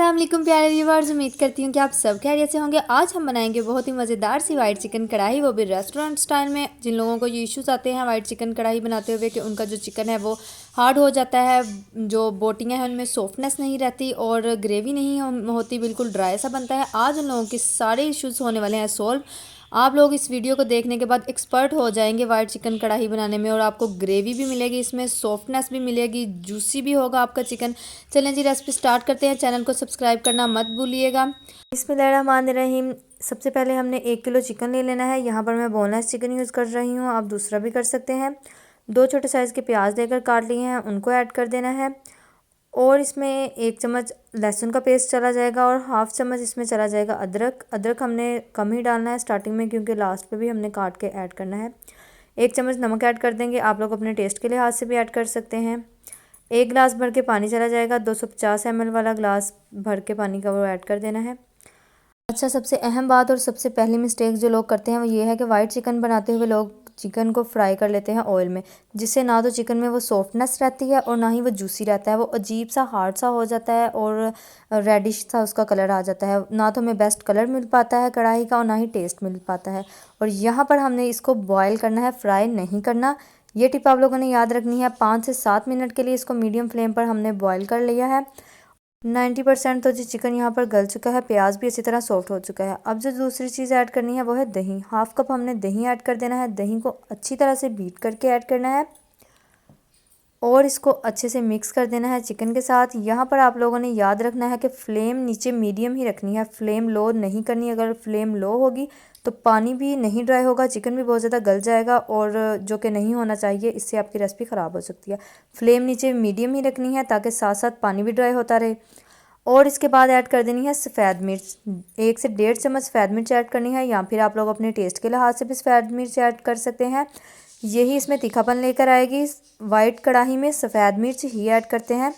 अस्सलाम वालेकुम प्यारे व्यूअर्स, उम्मीद करती हूँ कि आप सब खैरियत से होंगे। आज हम बनाएंगे बहुत ही मज़ेदार सी वाइट चिकन कढ़ाई, वो भी रेस्टोरेंट स्टाइल में। जिन लोगों को ये इश्यूज़ आते हैं वाइट चिकन कढ़ाई बनाते हुए कि उनका जो चिकन है वो हार्ड हो जाता है, जो बोटियाँ हैं उनमें सॉफ्टनेस नहीं रहती और ग्रेवी नहीं होती, बिल्कुल ड्राई सा बनता है। आज उन लोगों के सारे इश्यूज़ होने वाले हैं सॉल्व। आप लोग इस वीडियो को देखने के बाद एक्सपर्ट हो जाएंगे वाइट चिकन कढ़ाई बनाने में, और आपको ग्रेवी भी मिलेगी, इसमें सॉफ्टनेस भी मिलेगी, जूसी भी होगा आपका चिकन। चलें जी, रेसिपी स्टार्ट करते हैं। चैनल को सब्सक्राइब करना मत भूलिएगा। बिस्मिल्लाहिर्रहमानिर्रहीम। सबसे पहले हमने 1 किलो चिकन ले लेना है। यहाँ पर मैं बोनलेस चिकन यूज़ कर रही हूँ, आप दूसरा भी कर सकते हैं। 2 छोटे साइज़ के प्याज लेकर काट लिए हैं, उनको ऐड कर देना है। और इसमें 1 चम्मच लहसुन का पेस्ट चला जाएगा और हाफ़ चम्मच इसमें चला जाएगा अदरक। अदरक हमने कम ही डालना है स्टार्टिंग में, क्योंकि लास्ट पे भी हमने काट के ऐड करना है। 1 चम्मच नमक ऐड कर देंगे, आप लोग अपने टेस्ट के लिहाज से भी ऐड कर सकते हैं। 1 गिलास भर के पानी चला जाएगा, 250 ml वाला ग्लास भर के पानी का वो ऐड कर देना है। अच्छा, सबसे अहम बात और सबसे पहली मिस्टेक जो लोग करते हैं वो ये है कि वाइट चिकन बनाते हुए लोग चिकन को फ्राई कर लेते हैं ऑयल में, जिससे ना तो चिकन में वो सॉफ्टनेस रहती है और ना ही वो जूसी रहता है। वो अजीब सा हार्ड सा हो जाता है और रेडिश सा उसका कलर आ जाता है। ना तो हमें बेस्ट कलर मिल पाता है कढ़ाई का और ना ही टेस्ट मिल पाता है। और यहाँ पर हमने इसको बॉयल करना है, फ्राई नहीं करना। ये टिप आप लोगों ने याद रखनी है। 5 से 7 मिनट के लिए इसको मीडियम फ्लेम पर हमने बॉयल कर लिया है। 90% तो जो चिकन यहाँ पर गल चुका है, प्याज भी अच्छी तरह सॉफ्ट हो चुका है। अब जो दूसरी चीज़ ऐड करनी है वो है दही। हाफ़ कप हमने दही ऐड कर देना है। दही को अच्छी तरह से बीट करके ऐड करना है और इसको अच्छे से मिक्स कर देना है चिकन के साथ। यहाँ पर आप लोगों ने याद रखना है कि फ़्लेम नीचे मीडियम ही रखनी है, फ्लेम लो नहीं करनी। अगर फ्लेम लो होगी तो पानी भी नहीं ड्राई होगा, चिकन भी बहुत ज़्यादा गल जाएगा, और जो कि नहीं होना चाहिए, इससे आपकी रेसिपी ख़राब हो सकती है। फ्लेम नीचे मीडियम ही रखनी है ताकि साथ साथ पानी भी ड्राई होता रहे। और इसके बाद ऐड कर देनी है सफ़ेद मिर्च। 1 से 1.5 चम्मच सफ़ेद मिर्च ऐड करनी है, या फिर आप लोग अपने टेस्ट के लिहाज से भी सफ़ेद मिर्च ऐड कर सकते हैं। यही इसमें तीखापन लेकर आएगी। वाइट कढ़ाई में सफ़ेद मिर्च ही ऐड करते हैं,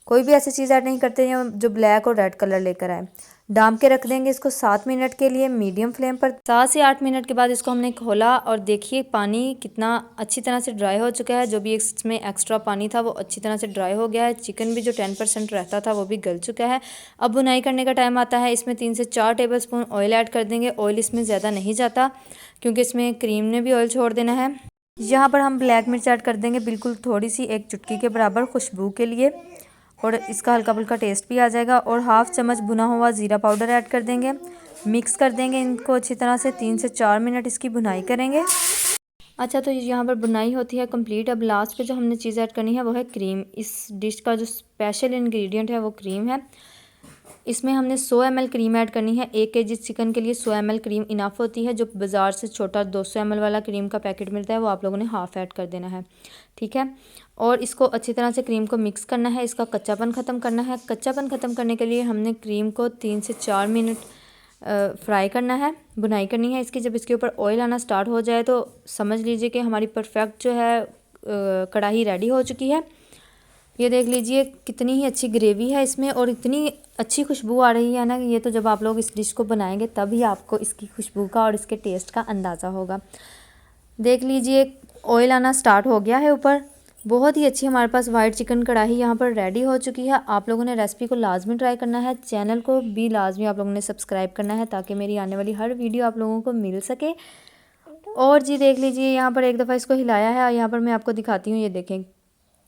कोई भी ऐसी चीज़ ऐड नहीं करते हैं जो ब्लैक और रेड कलर लेकर आए। डाम के रख देंगे इसको 7 मिनट के लिए मीडियम फ्लेम पर। 7 से 8 मिनट के बाद इसको हमने खोला और देखिए पानी कितना अच्छी तरह से ड्राई हो चुका है। जो भी इसमें एक्स्ट्रा पानी था वो अच्छी तरह से ड्राई हो गया है। चिकन भी जो 10% रहता था वो भी गल चुका है। अब बुनाई करने का टाइम आता है। इसमें 3 से 4 टेबल स्पून ऑयल ऐड कर देंगे। ऑयल इसमें ज़्यादा नहीं जाता क्योंकि इसमें क्रीम ने भी ऑयल छोड़ देना है। यहाँ पर हम ब्लैक मिर्च ऐड कर देंगे, बिल्कुल थोड़ी सी, 1 चुटकी के बराबर, खुशबू के लिए, और इसका हल्का फुल्का टेस्ट भी आ जाएगा। और हाफ़ चम्मच भुना हुआ ज़ीरा पाउडर ऐड कर देंगे। मिक्स कर देंगे इनको अच्छी तरह से। 3 से 4 मिनट इसकी भुनाई करेंगे। अच्छा, तो यहाँ पर बुनाई होती है कंप्लीट। अब लास्ट पे जो हमने चीज़ ऐड करनी है वो है क्रीम। इस डिश का जो स्पेशल इंग्रेडिएंट है वो क्रीम है। इसमें हमने 100 ml क्रीम ऐड करनी है। 1 kg चिकन के लिए 100 ml क्रीम इनफ होती है। जो बाज़ार से छोटा 200 ml वाला क्रीम का पैकेट मिलता है वो आप लोगों ने हाफ़ ऐड कर देना है, ठीक है। और इसको अच्छी तरह से क्रीम को मिक्स करना है, इसका कच्चापन ख़त्म करना है। कच्चापन ख़त्म करने के लिए हमने क्रीम को 3 से 4 मिनट फ्राई करना है, बुनाई करनी है इसकी। जब इसके ऊपर ऑयल आना स्टार्ट हो जाए तो समझ लीजिए कि हमारी परफेक्ट जो है कढ़ाई रेडी हो चुकी है। ये देख लीजिए कितनी ही अच्छी ग्रेवी है इसमें और इतनी अच्छी खुशबू आ रही है ना। ये तो जब आप लोग इस डिश को बनाएंगे तभी आपको इसकी खुशबू का और इसके टेस्ट का अंदाज़ा होगा। देख लीजिए ऑयल आना स्टार्ट हो गया है ऊपर। बहुत ही अच्छी हमारे पास वाइट चिकन कढ़ाई यहाँ पर रेडी हो चुकी है। आप लोगों ने रेसिपी को लाजमी ट्राई करना है। चैनल को भी लाजमी आप लोगों ने सब्सक्राइब करना है ताकि मेरी आने वाली हर वीडियो आप लोगों को मिल सके। और जी देख लीजिए यहाँ पर एक दफ़ा इसको हिलाया है। यहाँ पर मैं आपको दिखाती हूँ, ये देखें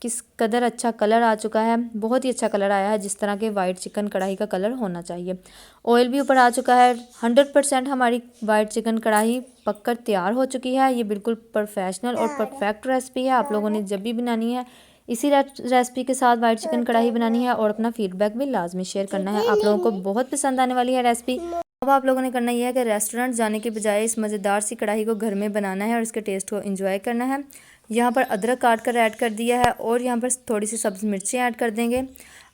किस कदर अच्छा कलर आ चुका है। बहुत ही अच्छा कलर आया है, जिस तरह के वाइट चिकन कढ़ाई का कलर होना चाहिए। ऑयल भी ऊपर आ चुका है। 100% हमारी वाइट चिकन कढ़ाई पककर तैयार हो चुकी है। ये बिल्कुल प्रोफेशनल और परफेक्ट रेसिपी है। आप लोगों ने जब भी बनानी है इसी रेसिपी के साथ वाइट चिकन कढ़ाई बनानी है और अपना फीडबैक भी लाजमी शेयर करना है। आप लोगों को बहुत पसंद आने वाली है रेसिपी। अब आप लोगों ने करना यह है कि रेस्टोरेंट जाने के बजाय इस मज़ेदार सी कढ़ाई को घर में बनाना है और इसके टेस्ट को एंजॉय करना है। यहाँ पर अदरक काट कर ऐड कर दिया है और यहाँ पर थोड़ी सी सब्ज़ मिर्चें ऐड कर देंगे।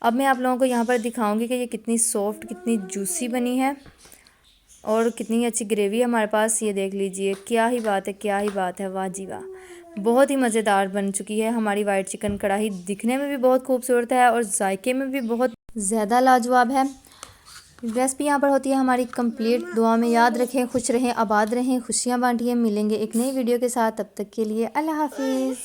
अब मैं आप लोगों को यहाँ पर दिखाऊंगी कि ये कितनी सॉफ्ट, कितनी जूसी बनी है और कितनी अच्छी ग्रेवी है हमारे पास। ये देख लीजिए, क्या ही बात है, क्या ही बात है, वाह जी वाह। बहुत ही मज़ेदार बन चुकी है हमारी वाइट चिकन कढ़ाई। दिखने में भी बहुत खूबसूरत है और जायके में भी बहुत ज़्यादा लाजवाब है। रेसिपी यहाँ पर होती है हमारी कंप्लीट। दुआ में याद रखें, खुश रहें, आबाद रहें, खुशियाँ बांटिए। मिलेंगे एक नई वीडियो के साथ, तब तक के लिए अल्लाह हाफिज़।